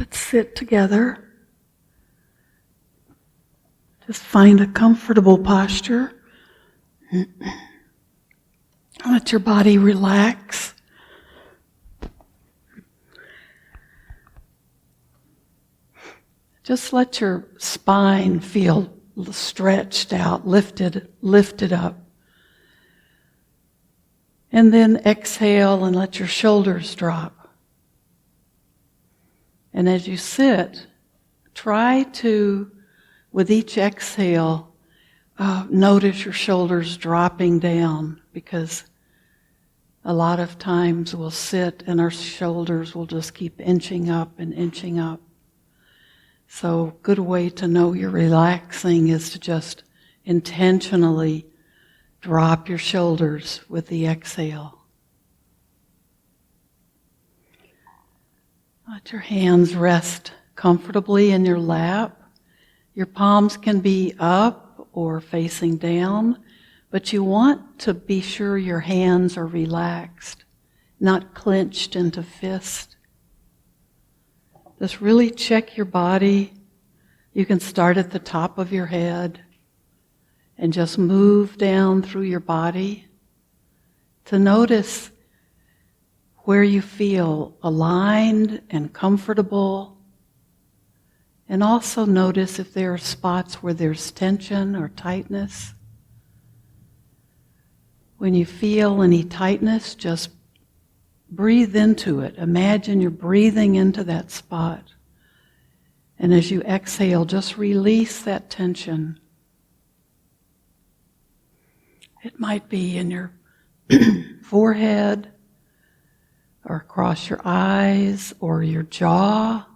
Let's sit together. Just find a comfortable posture. Let your body relax. Just let your spine feel stretched out, lifted up. And then exhale and let your shoulders drop. And as you sit, try to, with each exhale, notice your shoulders dropping down, because a lot of times we'll sit and our shoulders will just keep inching up and inching up. So a good way to know you're relaxing is to just intentionally drop your shoulders with the exhale. Let your hands rest comfortably in your lap. Your palms can be up or facing down, but you want to be sure your hands are relaxed, not clenched into fists. Just really check your body. You can start at the top of your head and just move down through your body to notice where you feel aligned and comfortable. And also notice if there are spots where there's tension or tightness. When you feel any tightness, just breathe into it. Imagine you're breathing into that spot. And as you exhale, just release that tension. It might be in your forehead, or across your eyes, or your jaw.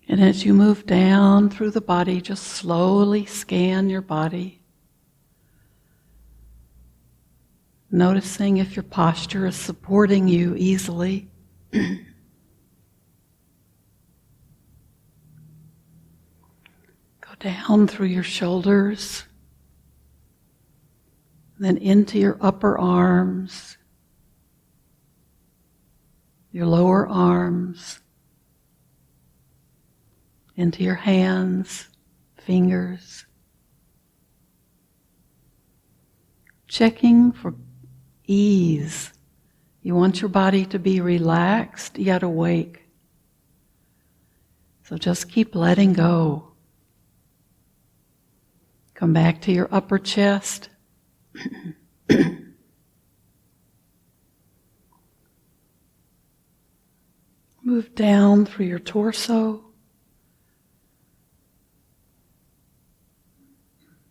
And as you move down through the body, just slowly scan your body. Noticing if your posture is supporting you easily. Go down through your shoulders, then into your upper arms, your lower arms, into your hands, fingers. Checking for ease. You want your body to be relaxed yet awake. So just keep letting go. Come back to your upper chest. Move down through your torso.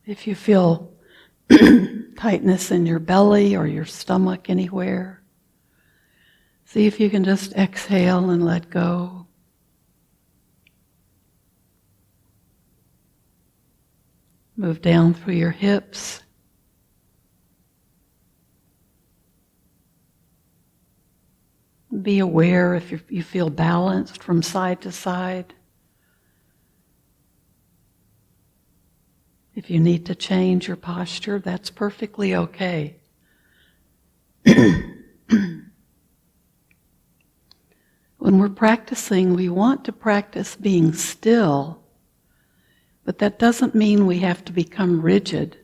If you feel tightness in your belly or your stomach anywhere, see if you can just exhale and let go. Move down through your hips. Be aware if you feel balanced from side to side. If you need to change your posture, that's perfectly okay. When we're practicing, we want to practice being still, but that doesn't mean we have to become rigid.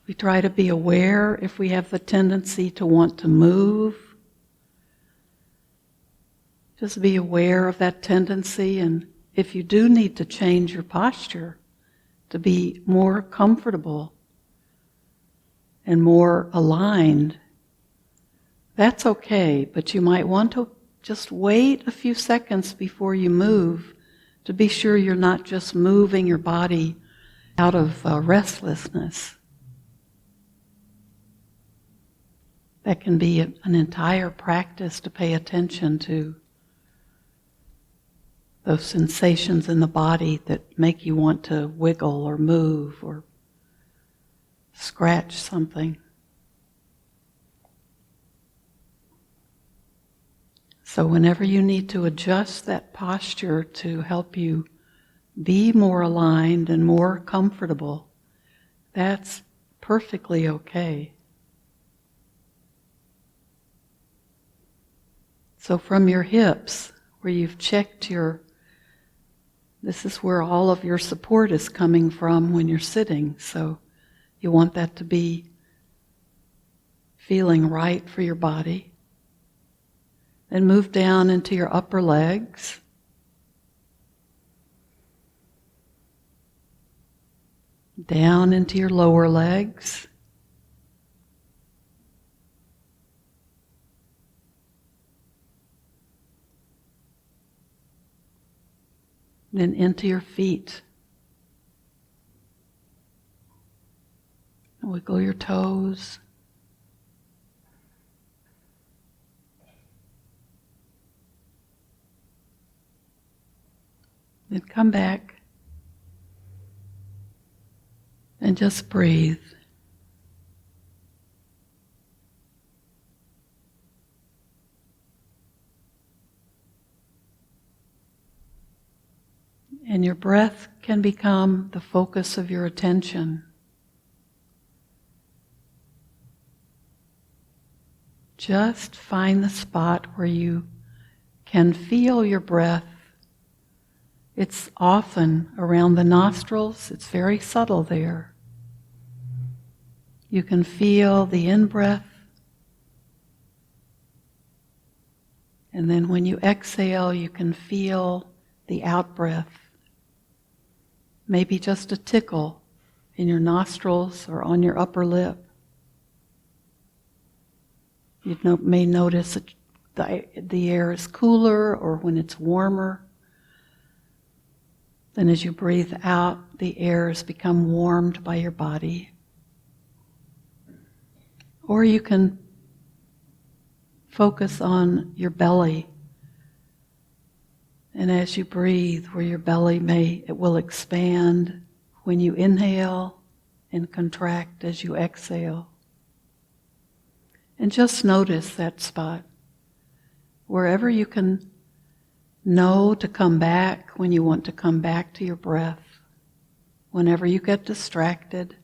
We try to be aware if we have the tendency to want to move. Just be aware of that tendency, and if you do need to change your posture to be more comfortable and more aligned, that's okay, but you might want to just wait a few seconds before you move to be sure you're not just moving your body out of restlessness. That can be an entire practice to pay attention to those sensations in the body that make you want to wiggle or move or scratch something. So whenever you need to adjust that posture to help you be more aligned and more comfortable, that's perfectly okay. So from your hips, where you've checked this is where all of your support is coming from when you're sitting. So you want that to be feeling right for your body. Then move down into your upper legs. Down into your lower legs. Then into your feet. Wiggle your toes. Then come back and just breathe. And your breath can become the focus of your attention. Just find the spot where you can feel your breath. It's often around the nostrils. It's very subtle there. You can feel the in-breath. And then when you exhale, you can feel the out-breath. Maybe just a tickle in your nostrils or on your upper lip. You may notice that the air is cooler or when it's warmer. Then as you breathe out, the air has become warmed by your body. Or you can focus on your belly. And as you breathe, where your belly it will expand when you inhale and contract as you exhale. And just notice that spot. Wherever you can know to come back when you want to come back to your breath. Whenever you get distracted.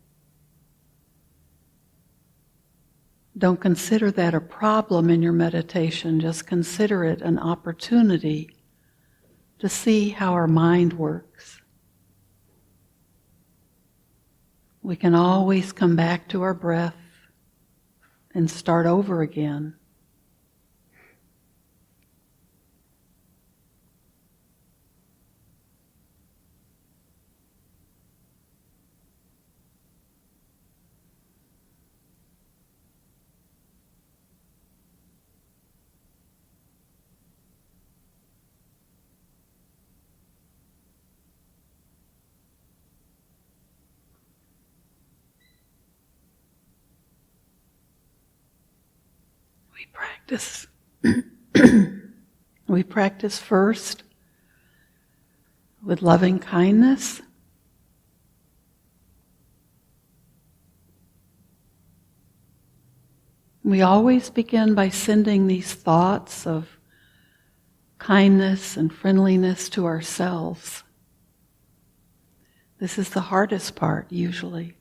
Don't consider that a problem in your meditation. Just consider it an opportunity to see how our mind works. We can always come back to our breath and start over again. We practice first with loving kindness. We always begin by sending these thoughts of kindness and friendliness to ourselves. This is the hardest part, usually.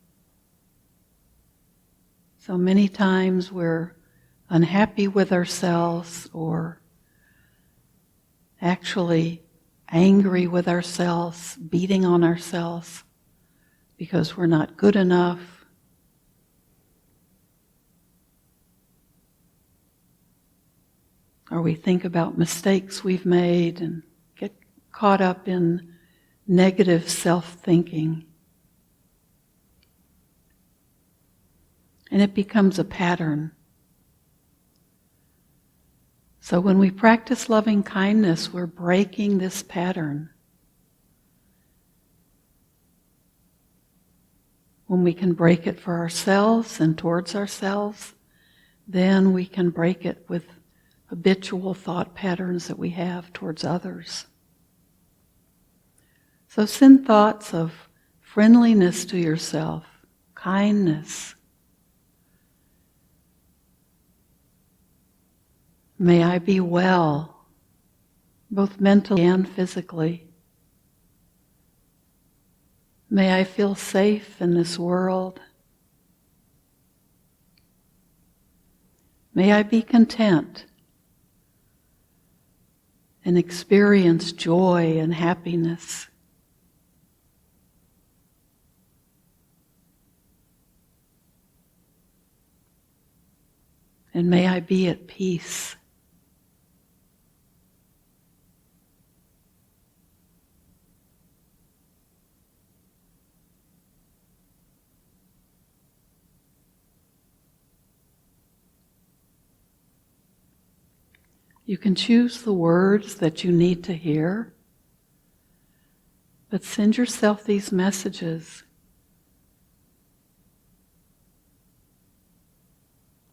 So many times we're unhappy with ourselves or actually angry with ourselves, beating on ourselves because we're not good enough. Or we think about mistakes we've made and get caught up in negative self-thinking. And it becomes a pattern. So when we practice loving kindness, we're breaking this pattern. When we can break it for ourselves and towards ourselves, then we can break it with habitual thought patterns that we have towards others. So send thoughts of friendliness to yourself, kindness. May I be well, both mentally and physically. May I feel safe in this world. May I be content. and experience joy and happiness. And may I be at peace. You can choose the words that you need to hear, but send yourself these messages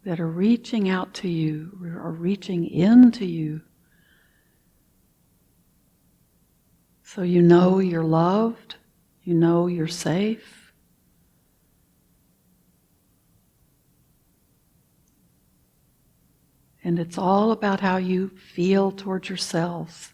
that are reaching out to you or reaching into you, so you know you're loved, you know you're safe. And it's all about how you feel towards yourselves.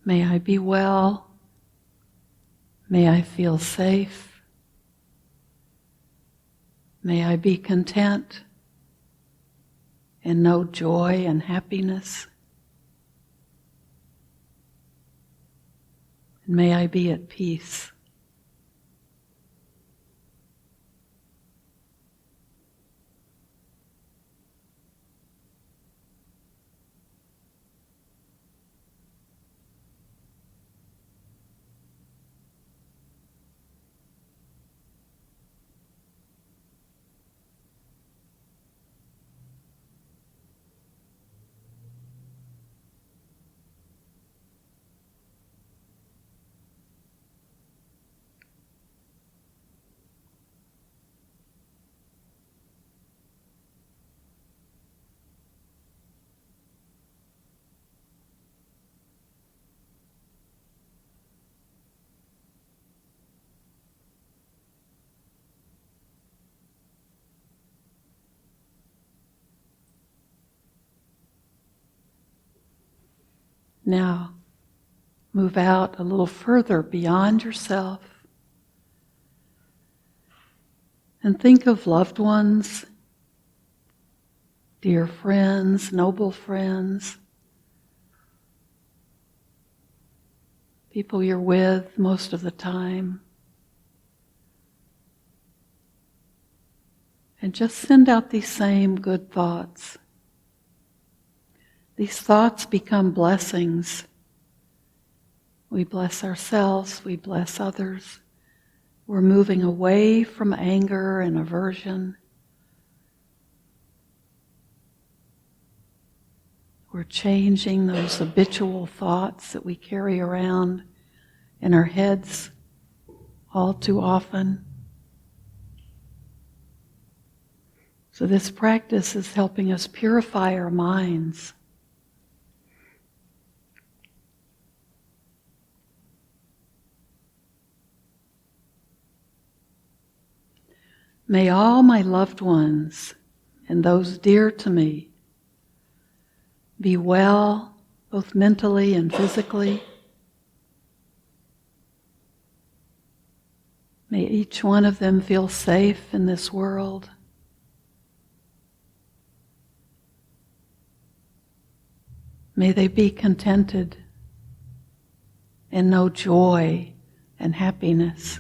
May I be well. May I feel safe. May I be content and know joy and happiness. And may I be at peace. Now, move out a little further beyond yourself and think of loved ones, dear friends, noble friends, people you're with most of the time. And just send out these same good thoughts. These thoughts become blessings. We bless ourselves, we bless others. We're moving away from anger and aversion. We're changing those habitual thoughts that we carry around in our heads all too often. So this practice is helping us purify our minds. May all my loved ones and those dear to me be well, both mentally and physically. May each one of them feel safe in this world. May they be contented and know joy and happiness.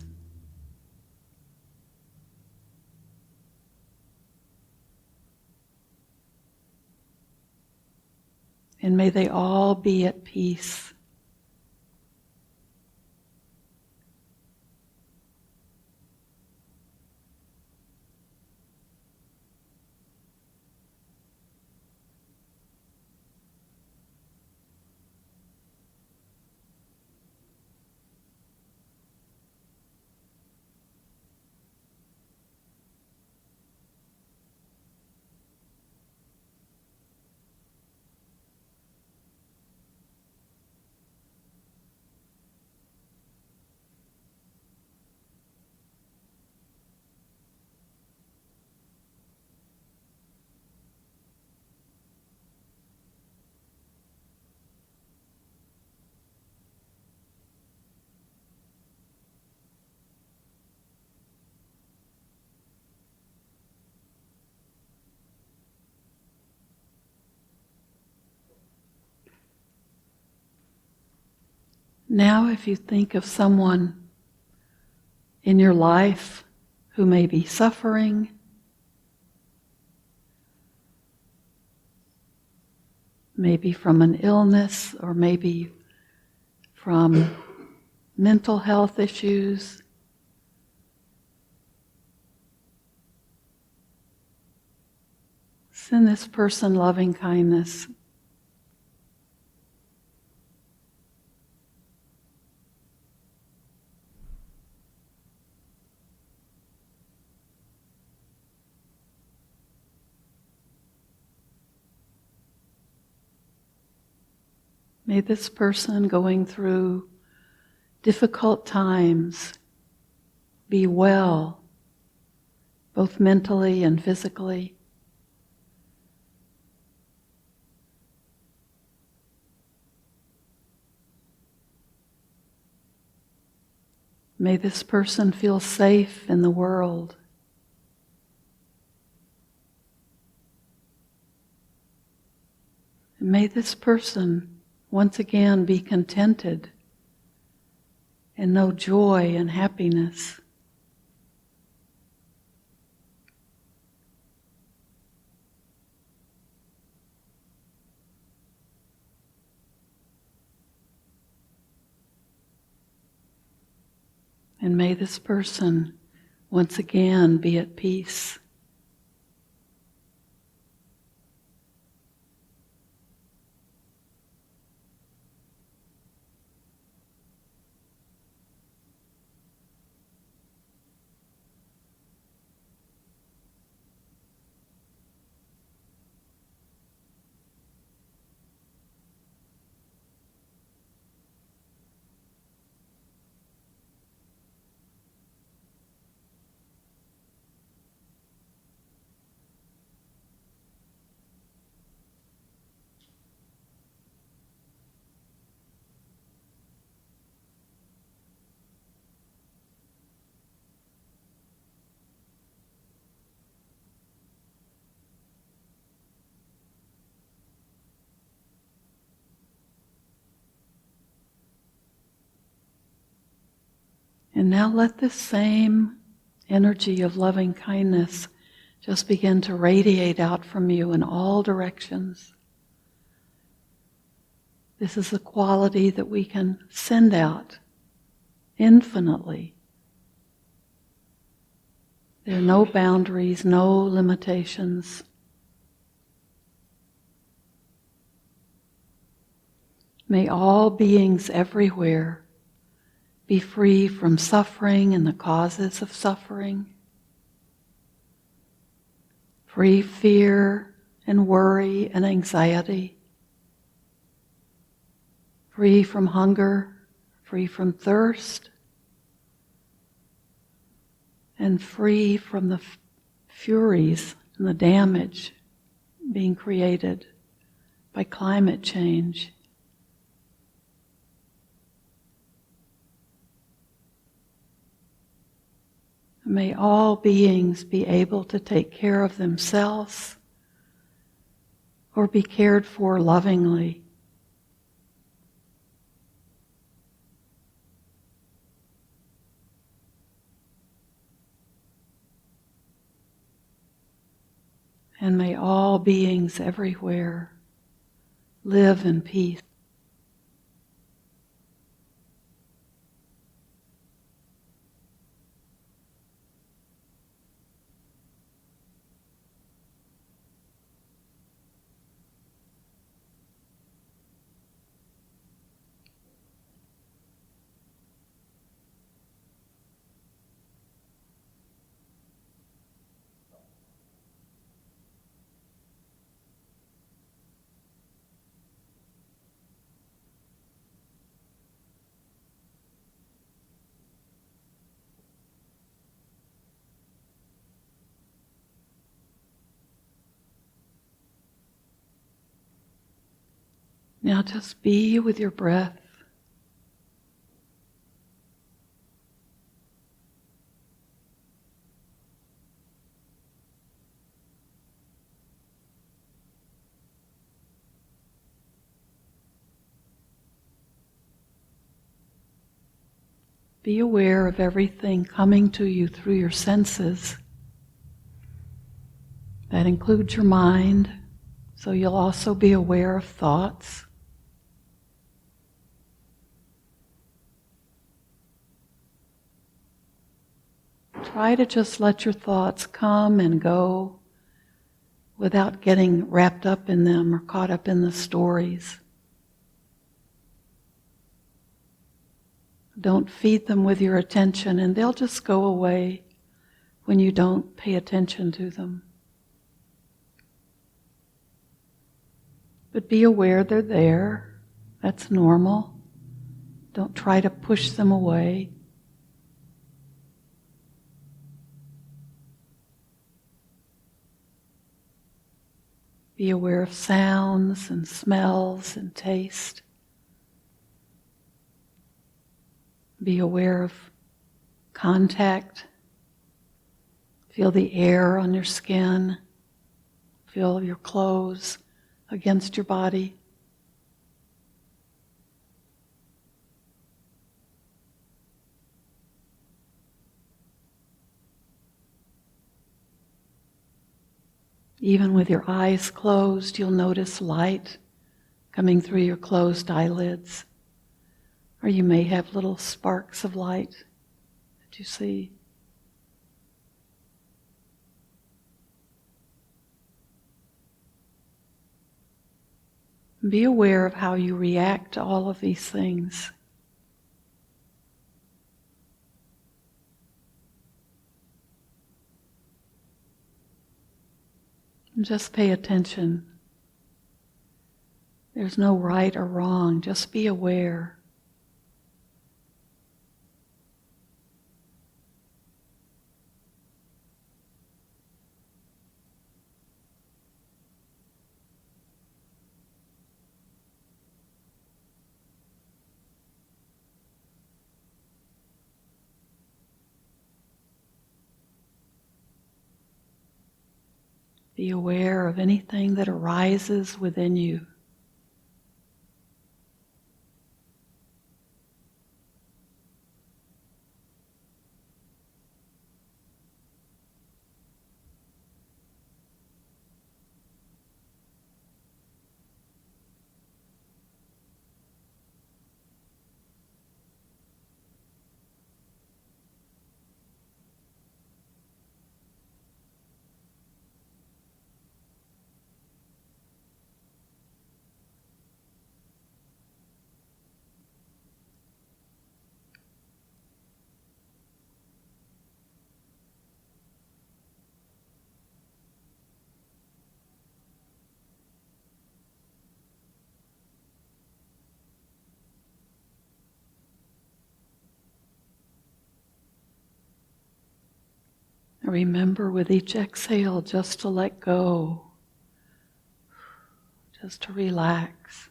And may they all be at peace. Now if you think of someone in your life who may be suffering, maybe from an illness or maybe from mental health issues, send this person loving kindness. May this person going through difficult times be well, both mentally and physically. May this person feel safe in the world. And may this person once again be contented and know joy and happiness. And may this person once again be at peace. And now let this same energy of loving kindness just begin to radiate out from you in all directions. This is a quality that we can send out infinitely. There are no boundaries, no limitations. May all beings everywhere be free from suffering and the causes of suffering, free fear and worry and anxiety, free from hunger, free from thirst, and free from the furies and the damage being created by climate change. May all beings be able to take care of themselves or be cared for lovingly. And may all beings everywhere live in peace. Now just be with your breath. Be aware of everything coming to you through your senses. That includes your mind, so you'll also be aware of thoughts. Try to just let your thoughts come and go without getting wrapped up in them or caught up in the stories. Don't feed them with your attention, and they'll just go away when you don't pay attention to them. But be aware they're there. That's normal. Don't try to push them away. Be aware of sounds and smells and taste. Be aware of contact. Feel the air on your skin. Feel your clothes against your body. Even with your eyes closed, you'll notice light coming through your closed eyelids. Or you may have little sparks of light that you see. Be aware of how you react to all of these things. And just pay attention. There's no right or wrong, just be aware. Be aware of anything that arises within you. Remember with each exhale just to let go, just to relax.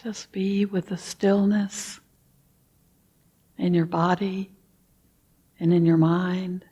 Just be with the stillness in your body and in your mind.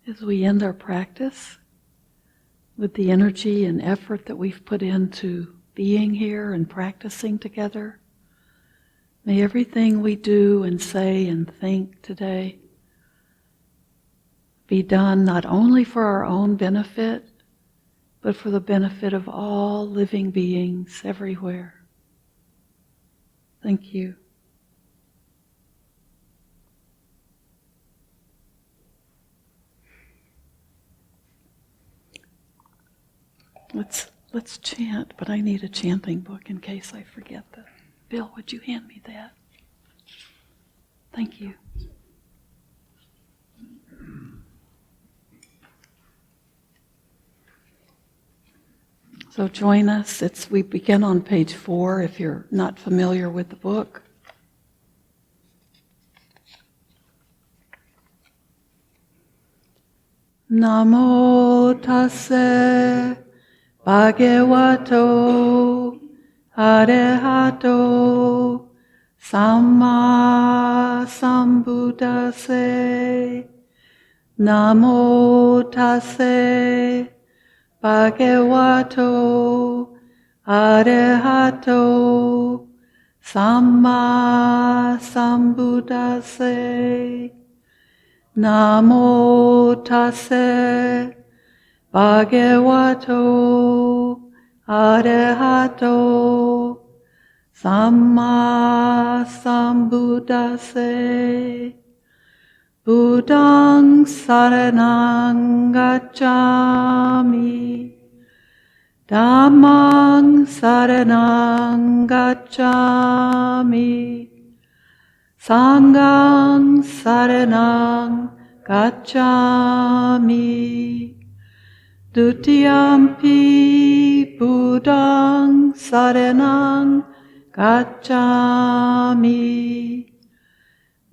As we end our practice with the energy and effort that we've put into being here and practicing together, may everything we do and say and think today be done not only for our own benefit, but for the benefit of all living beings everywhere. Thank you. Let's chant, but I need a chanting book in case I forget that. Bill, would you hand me that? Thank you. So join us. We begin on page 4 if you're not familiar with the book. Namo tassa Bhagavato Arahato Samma Sambuddhassa. Namo tassa Bhagavato Arahato Samma Sambuddhassa. Namo tassa Bhagavato Arahato Samma Sambuddhassa. Buddhaṃ saranang gacchami. Dhammang saranang gacchami. Sanghang saranang gacchami. Dutiyampi Buddhaṃ saranang gacchami.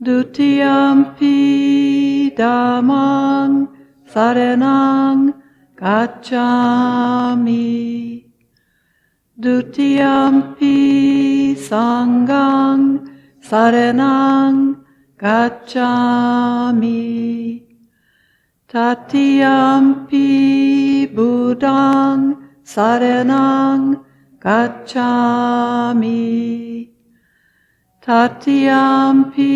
Dutiyampi Dhammang saranang gacchami. Dutiyampi Sanghang saranang gacchami. Tatiyampi Buddhaṃ saranang gacchami. Tatiyampi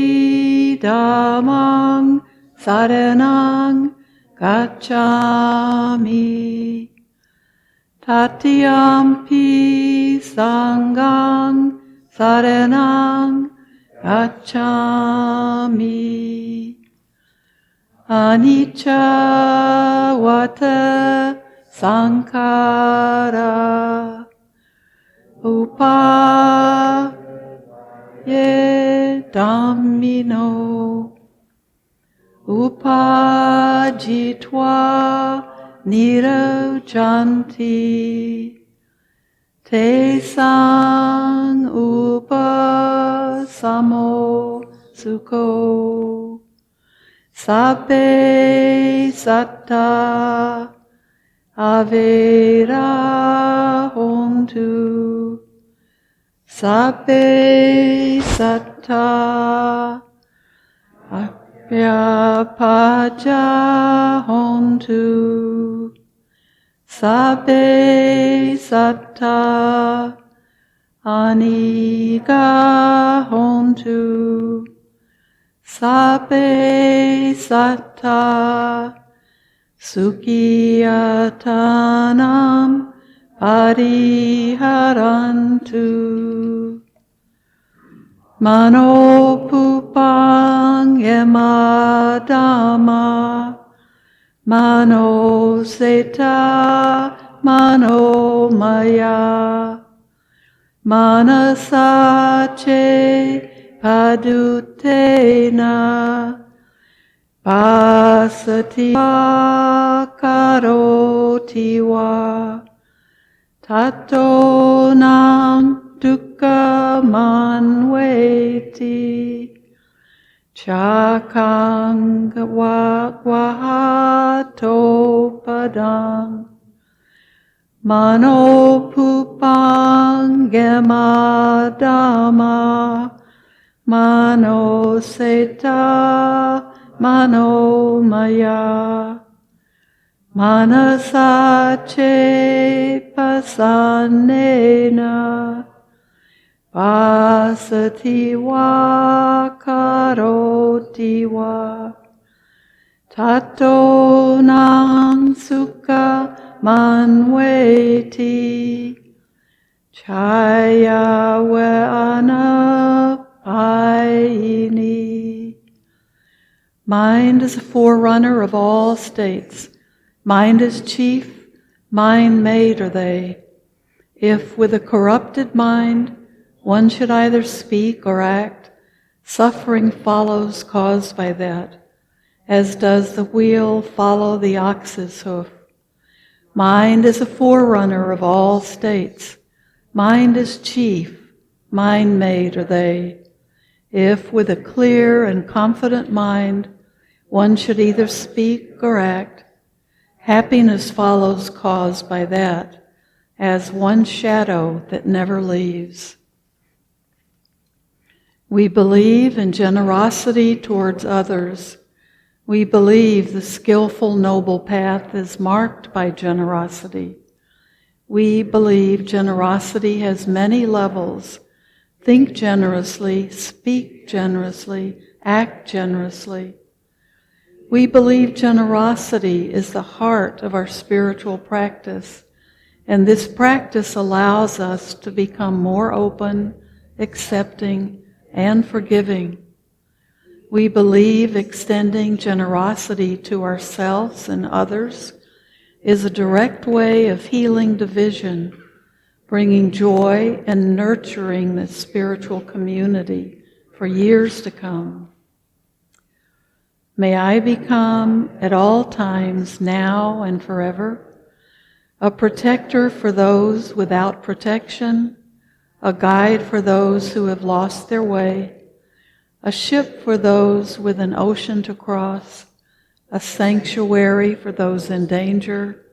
Dhammang saranang gacchami. Tatyampi sanghang saranang gacchami. Anicca vata sankhara upaye dhammino upajitva nirojanti te sang upasamo sukho sabbe satta avera hontu sabbe satta Vyapaja hontu sabbe satta aniga hontu sabbe satta sukhiyatanam pariharantu mano pupang yamadama mano seta mano maya manasache padutena pasati karoti wa tato nam dukkha manveti chakang vahato padang mano pupang yamadama mano seta mano maya manasache pasanena pasati wa karoti wa tato nang sukha manveti chaya wa anapayini. Mind is a forerunner of all states. Mind is chief, mind made are they. If with a corrupted mind one should either speak or act, suffering follows caused by that, as does the wheel follow the ox's hoof. Mind is a forerunner of all states. Mind is chief, mind made are they. If with a clear and confident mind one should either speak or act, happiness follows caused by that, as one shadow that never leaves. We believe in generosity towards others. We believe the skillful, noble path is marked by generosity. We believe generosity has many levels. Think generously, speak generously, act generously. We believe generosity is the heart of our spiritual practice, and this practice allows us to become more open, accepting, and forgiving. We believe extending generosity to ourselves and others is a direct way of healing division, bringing joy and nurturing the spiritual community for years to come. May I become, at all times, now and forever, a protector for those without protection, a guide for those who have lost their way, a ship for those with an ocean to cross, a sanctuary for those in danger,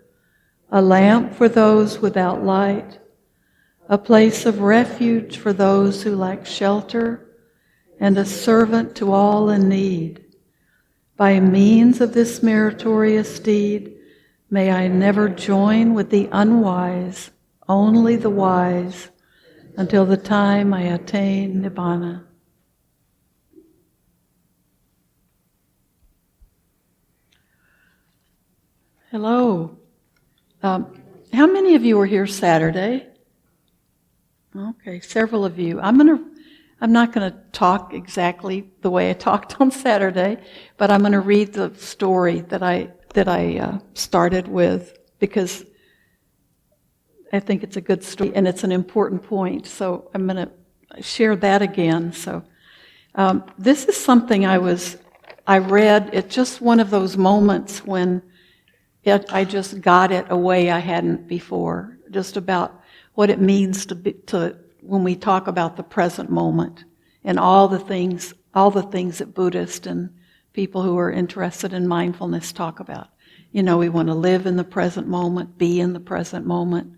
a lamp for those without light, a place of refuge for those who lack shelter, and a servant to all in need. By means of this meritorious deed, may I never join with the unwise, only the wise, until the time I attain Nibbana. Hello. How many of you were here Saturday? Okay, several of you. I'm not going to talk exactly the way I talked on Saturday, but I'm going to read the story that I started with, because I think it's a good story and it's an important point. So I'm going to share that again. So this is something I read. It's just one of those moments when I just got it a way I hadn't before, just about what it means to when we talk about the present moment and all the things that Buddhists and people who are interested in mindfulness talk about. We want to live in the present moment, be in the present moment.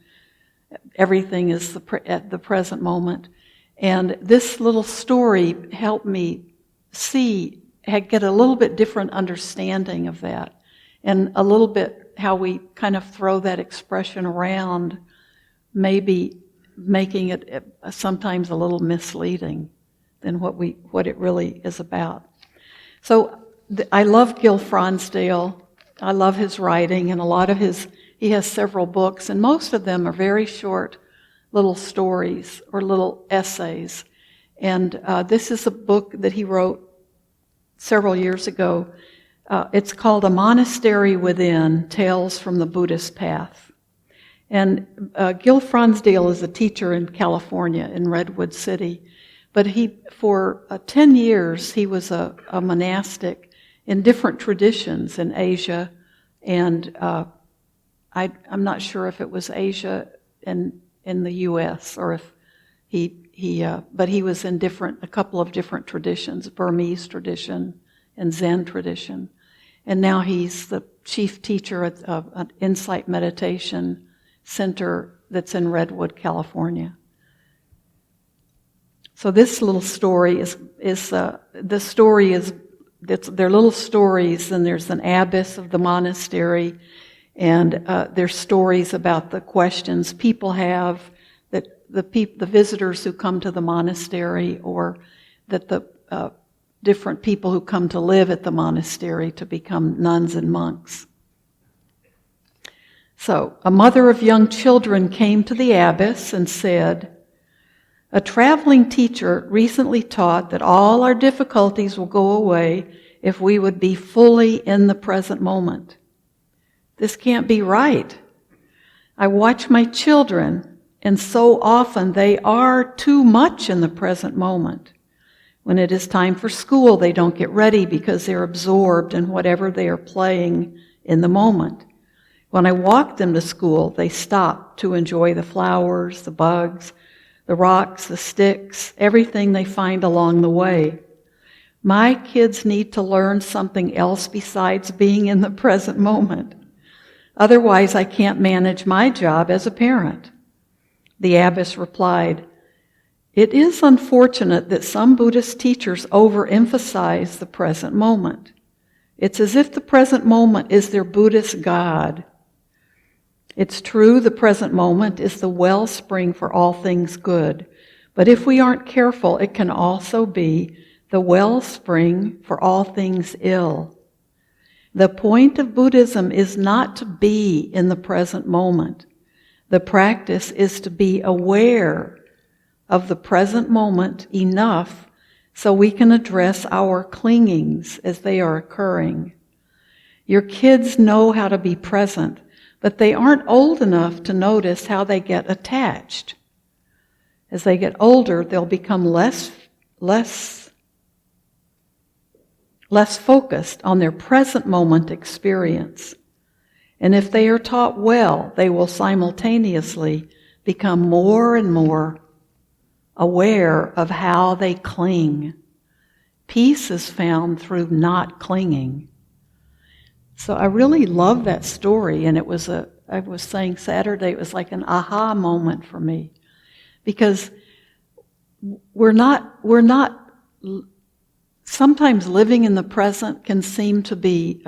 Everything is at the present moment. And this little story helped me get a little bit different understanding of that, and a little bit how we kind of throw that expression around, maybe making it sometimes a little misleading than what it really is about. So I love Gil Fronsdale. I love his writing, and he has several books, and most of them are very short little stories or little essays. And this is a book that he wrote several years ago. It's called A Monastery Within, Tales from the Buddhist Path. And Gil Fronsdale is a teacher in California, in Redwood City. But for 10 years, he was a monastic in different traditions in Asia. And I'm not sure if it was Asia and in the U.S. or if but he was in a couple of different traditions, Burmese tradition and Zen tradition. And now he's the chief teacher of an Insight Meditation Center that's in Redwood, California. So this little story they're little stories, and there's an abbess of the monastery, and there's stories about the questions people have, that the visitors who come to the monastery, or that the different people who come to live at the monastery to become nuns and monks. So, a mother of young children came to the abbess and said, "A traveling teacher recently taught that all our difficulties will go away if we would be fully in the present moment. This can't be right. I watch my children, and so often they are too much in the present moment. When it is time for school, they don't get ready because they're absorbed in whatever they are playing in the moment. When I walk them to school, they stop to enjoy the flowers, the bugs, the rocks, the sticks, everything they find along the way. My kids need to learn something else besides being in the present moment. Otherwise, I can't manage my job as a parent." The abbess replied, "It is unfortunate that some Buddhist teachers overemphasize the present moment. It's as if the present moment is their Buddhist God. It's true the present moment is the wellspring for all things good, but if we aren't careful, it can also be the wellspring for all things ill. The point of Buddhism is not to be in the present moment. The practice is to be aware of the present moment enough so we can address our clingings as they are occurring. Your kids know how to be present, but they aren't old enough to notice how they get attached. As they get older, they'll become less focused on their present moment experience. And if they are taught well, they will simultaneously become more and more aware of how they cling. Peace is found through not clinging." So I really love that story, and I was saying Saturday, it was like an aha moment for me, because we're not sometimes living in the present can seem to be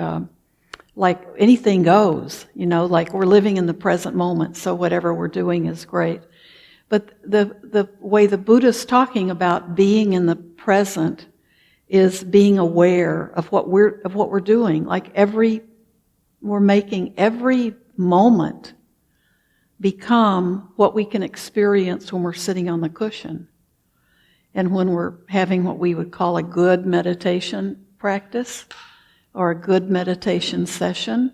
like anything goes, like we're living in the present moment, so whatever we're doing is great. But the way the Buddha's talking about being in the present is being aware of what we're doing. Like we're making every moment become what we can experience when we're sitting on the cushion. And when we're having what we would call a good meditation practice or a good meditation session,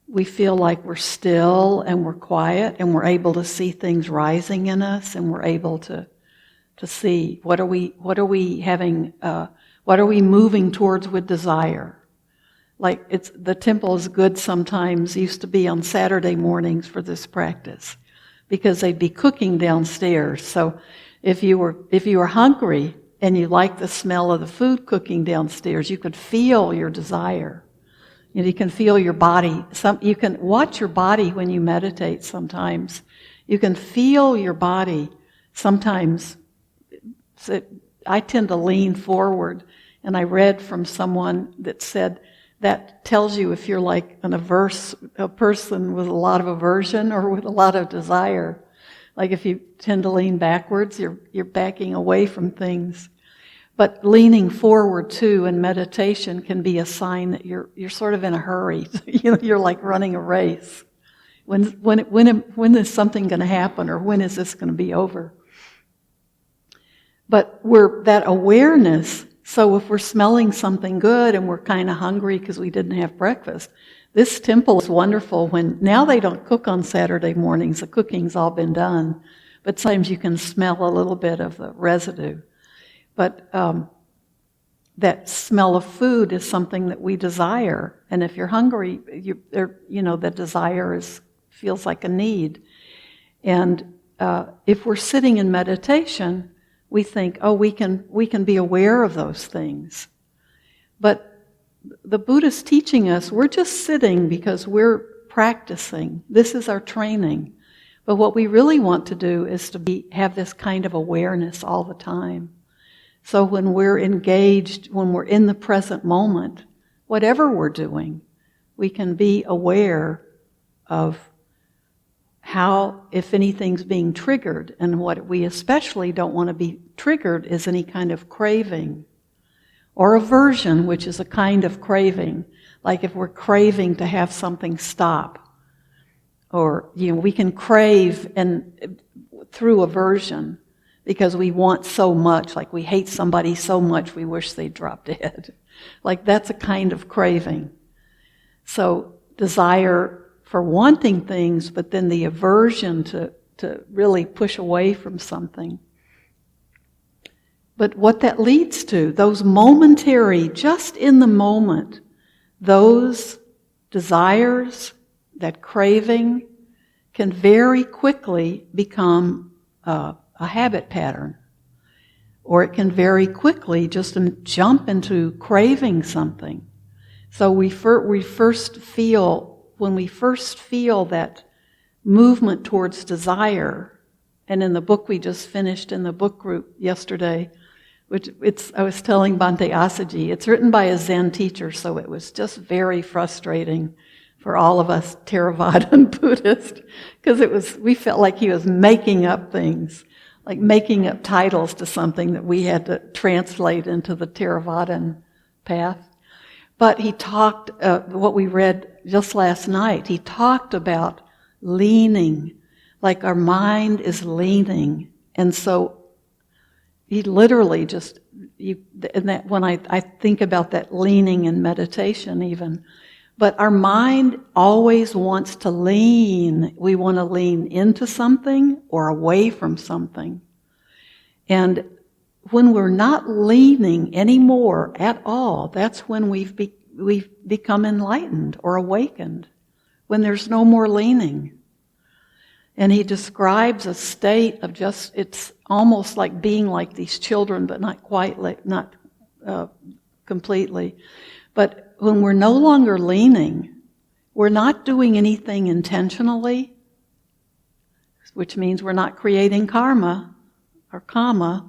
we feel like we're still and we're quiet and we're able to see things rising in us, and we're able to see what are we moving towards with desire. Like the temple is good sometimes, used to be on Saturday mornings for this practice, because they'd be cooking downstairs. So if you were hungry and you liked the smell of the food cooking downstairs, you could feel your desire. You can feel your body. You can watch your body when you meditate sometimes. You can feel your body sometimes. So I tend to lean forward, and I read from someone that said that tells you if you're like a person with a lot of aversion or with a lot of desire. Like if you tend to lean backwards, you're backing away from things. But leaning forward too in meditation can be a sign that you're sort of in a hurry. You're like running a race. When is something going to happen, or when is this going to be over? But we're that awareness. So if we're smelling something good and we're kind of hungry because we didn't have breakfast, this temple is wonderful. Now they don't cook on Saturday mornings. The cooking's all been done, but sometimes you can smell a little bit of the residue. But that smell of food is something that we desire, and if you're hungry, the desire feels like a need. And if we're sitting in meditation, we think, we can be aware of those things. But the Buddha's teaching us, we're just sitting because we're practicing. This is our training. But what we really want to do is to have this kind of awareness all the time. So when we're engaged, when we're in the present moment, whatever we're doing, we can be aware of how, if anything's being triggered. And what we especially don't want to be triggered is any kind of craving or aversion, which is a kind of craving. Like if we're craving to have something stop, or we can crave through aversion because we want so much, like we hate somebody so much we wish they'd drop dead. Like that's a kind of craving. So desire for wanting things, but then the aversion to really push away from something. But what that leads to, those momentary, just in the moment, those desires, that craving, can very quickly become a habit pattern. Or it can very quickly just jump into craving something. So when we first feel that movement towards desire, and in the book we just finished in the book group yesterday, I was telling Bhante Asaji, it's written by a Zen teacher, so it was just very frustrating for all of us Theravadan Buddhists, because we felt like he was making up things, like making up titles to something that we had to translate into the Theravadan path. But he talked, what we read just last night, he talked about leaning, like our mind is leaning. And so he literally when I think about that leaning in meditation even, but our mind always wants to lean. We want to lean into something or away from something. And when we're not leaning anymore at all, that's when we've become enlightened or awakened, when there's no more leaning. And he describes a state of it's almost like being like these children, but not quite, not completely. But when we're no longer leaning, we're not doing anything intentionally, which means we're not creating karma or kama.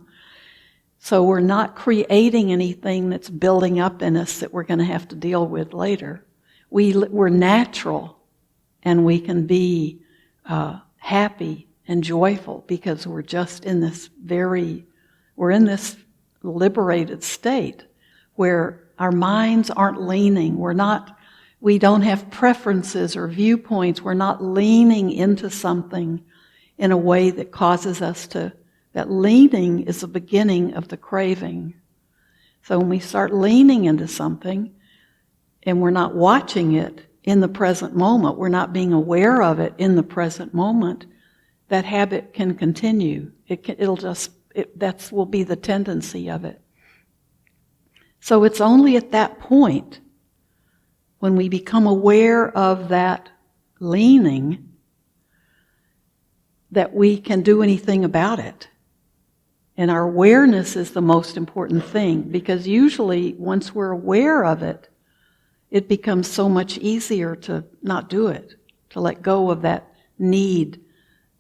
So we're not creating anything that's building up in us that we're going to have to deal with later. We're natural, and we can be happy and joyful because we're just in this liberated state where our minds aren't leaning. We're not We don't have preferences or viewpoints. We're not leaning into something in a way that causes us to, that leaning is the beginning of the craving. So when we start leaning into something and we're not watching it in the present moment, we're not being aware of it in the present moment, that habit can continue. That will be the tendency of it. So it's only at that point, when we become aware of that leaning, that we can do anything about it. And our awareness is the most important thing, because usually once we're aware of it, it becomes so much easier to not do it, to let go of that need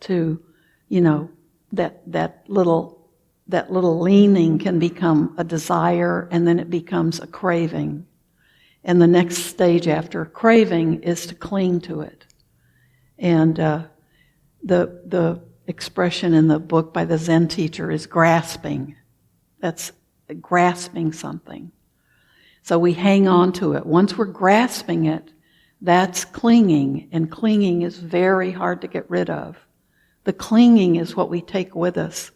to, that little leaning can become a desire, and then it becomes a craving. And the next stage after craving is to cling to it. And the expression in the book by the Zen teacher is grasping. That's grasping something. So we hang on to it. Once we're grasping it, that's clinging, and clinging is very hard to get rid of. The clinging is what we take with us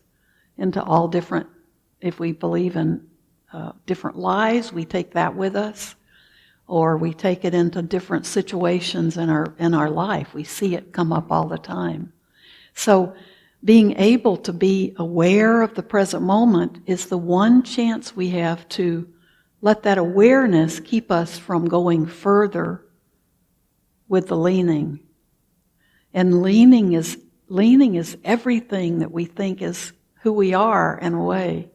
into all different, if we believe in different lives, we take that with us. Or we take it into different situations in our life. We see it come up all the time. So being able to be aware of the present moment is the one chance we have to let that awareness keep us from going further with the leaning. And leaning is everything that we think is who we are in a way.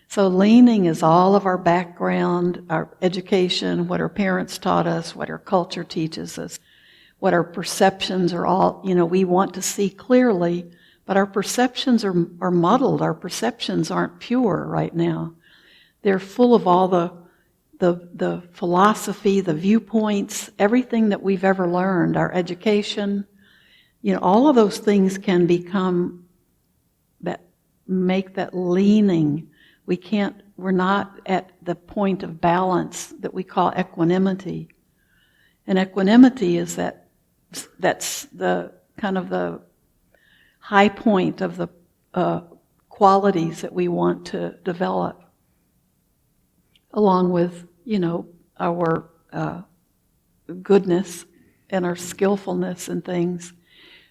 So leaning is all of our background, our education, what our parents taught us, what our culture teaches us, what our perceptions are all, we want to see clearly, but our perceptions are muddled. Our perceptions aren't pure right now. They're full of all the philosophy, the viewpoints, everything that we've ever learned, our education, all of those things can become make that leaning. We're not at the point of balance that we call equanimity. And equanimity is that's the kind of the high point of the qualities that we want to develop, along with, our goodness and our skillfulness and things.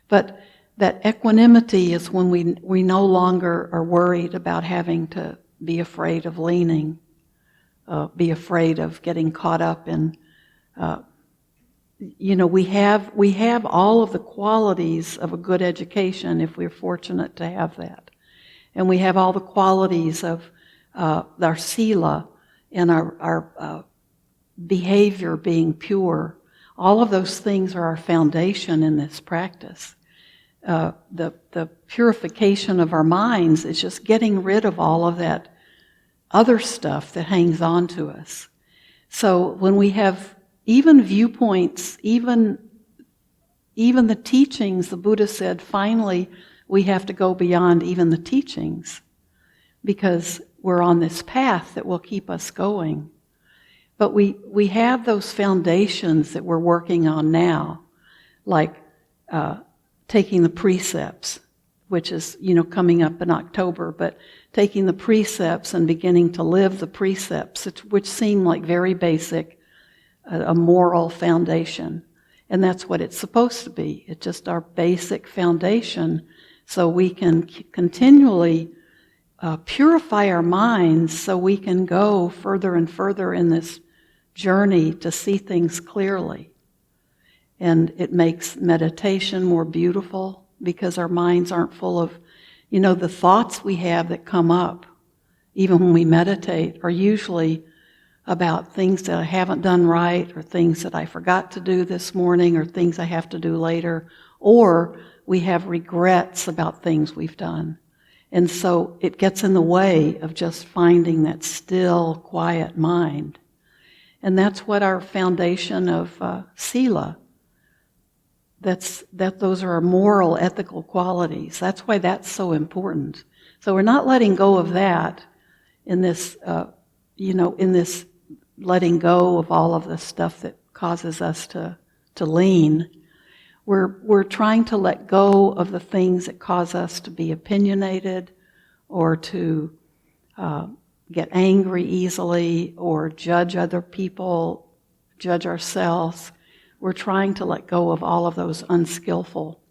But that equanimity is when we no longer are worried about having to be afraid of leaning, be afraid of getting caught up in, we have all of the qualities of a good education if we're fortunate to have that. And we have all the qualities of our sila and our behavior being pure. All of those things are our foundation in this practice. The purification of our minds is just getting rid of all of that other stuff that hangs on to us. So when we have even viewpoints, even the teachings, the Buddha said, finally we have to go beyond even the teachings, because we're on this path that will keep us going. But we have those foundations that we're working on now, like taking the precepts, which is, coming up in October, but taking the precepts and beginning to live the precepts, which seem like very basic, a moral foundation. And that's what it's supposed to be. It's just our basic foundation, so we can continually purify our minds, so we can go further and further in this journey to see things clearly. And it makes meditation more beautiful, because our minds aren't full of, the thoughts we have that come up, even when we meditate, are usually about things that I haven't done right, or things that I forgot to do this morning, or things I have to do later, or we have regrets about things we've done. And so it gets in the way of just finding that still, quiet mind. And that's what our foundation of sila, those are our moral, ethical qualities. That's why that's so important. So we're not letting go of that in this, in this letting go of all of the stuff that causes us to lean. We're trying to let go of the things that cause us to be opinionated or to get angry easily or judge other people, judge ourselves. We're trying to let go of all of those unskillful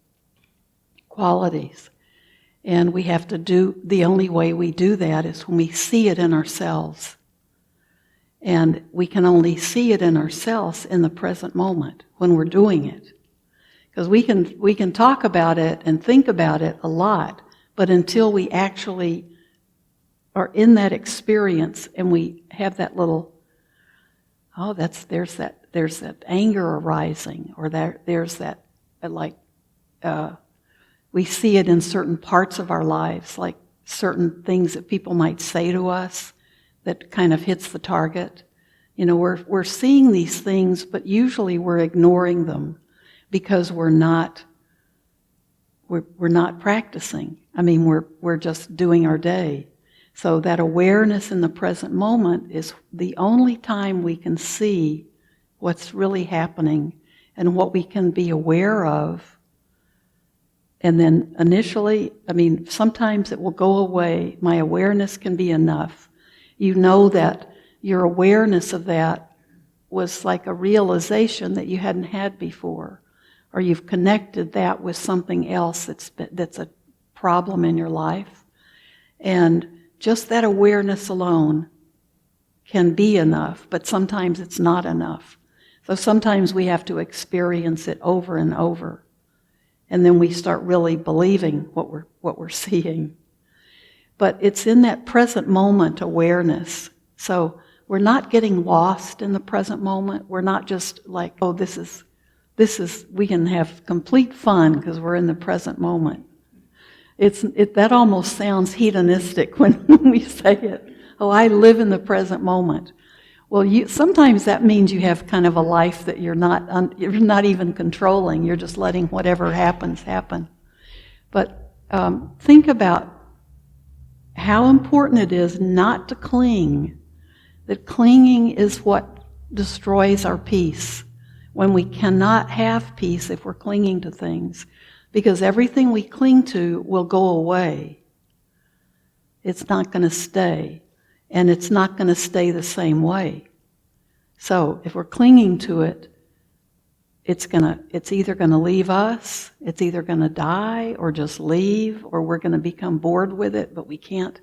qualities. And we have to the only way we do that is when we see it in ourselves. And we can only see it in ourselves in the present moment when we're doing it. Because we can talk about it and think about it a lot, but until we actually are in that experience and we have that little, there's that anger arising, or there's that we see it in certain parts of our lives, like certain things that people might say to us that kind of hits the target. We're seeing these things, but usually we're ignoring them because we're not practicing. I mean, we're just doing our day. So that awareness in the present moment is the only time we can see what's really happening and what we can be aware of. And then initially, sometimes it will go away. My awareness can be enough. You know that your awareness of that was like a realization that you hadn't had before, or you've connected that with something else that's a problem in your life. And just that awareness alone can be enough, but sometimes it's not enough. So sometimes we have to experience it over and over. And then we start really believing what we're seeing. But it's in that present moment awareness. So we're not getting lost in the present moment. We're not just like, this is we can have complete fun because we're in the present moment. That almost sounds hedonistic when we say it. I live in the present moment. Well, sometimes that means you have kind of a life that you're not even controlling. You're just letting whatever happens happen. But think about how important it is not to cling. That clinging is what destroys our peace. When we cannot have peace if we're clinging to things, because everything we cling to will go away. It's not going to stay. And it's not going to stay the same way. So if we're clinging to it, it's either going to leave us, it's either going to die or just leave, or we're going to become bored with it, but we can't,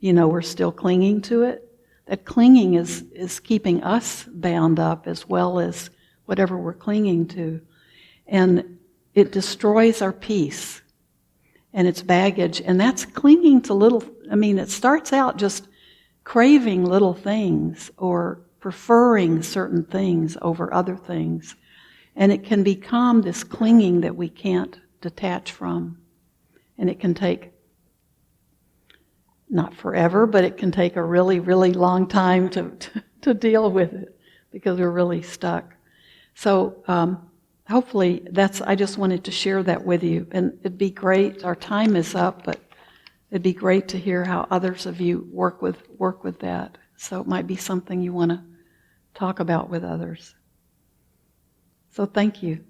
we're still clinging to it. That clinging is keeping us bound up as well as whatever we're clinging to. And it destroys our peace and its baggage. And that's clinging to it starts out just craving little things or preferring certain things over other things. And it can become this clinging that we can't detach from. And it can take, not forever, but it can take a really, really long time to deal with it because we're really stuck. So hopefully I just wanted to share that with you. And it'd be great, our time is up, but it'd be great to hear how others of you work with that. So it might be something you want to talk about with others. So thank you.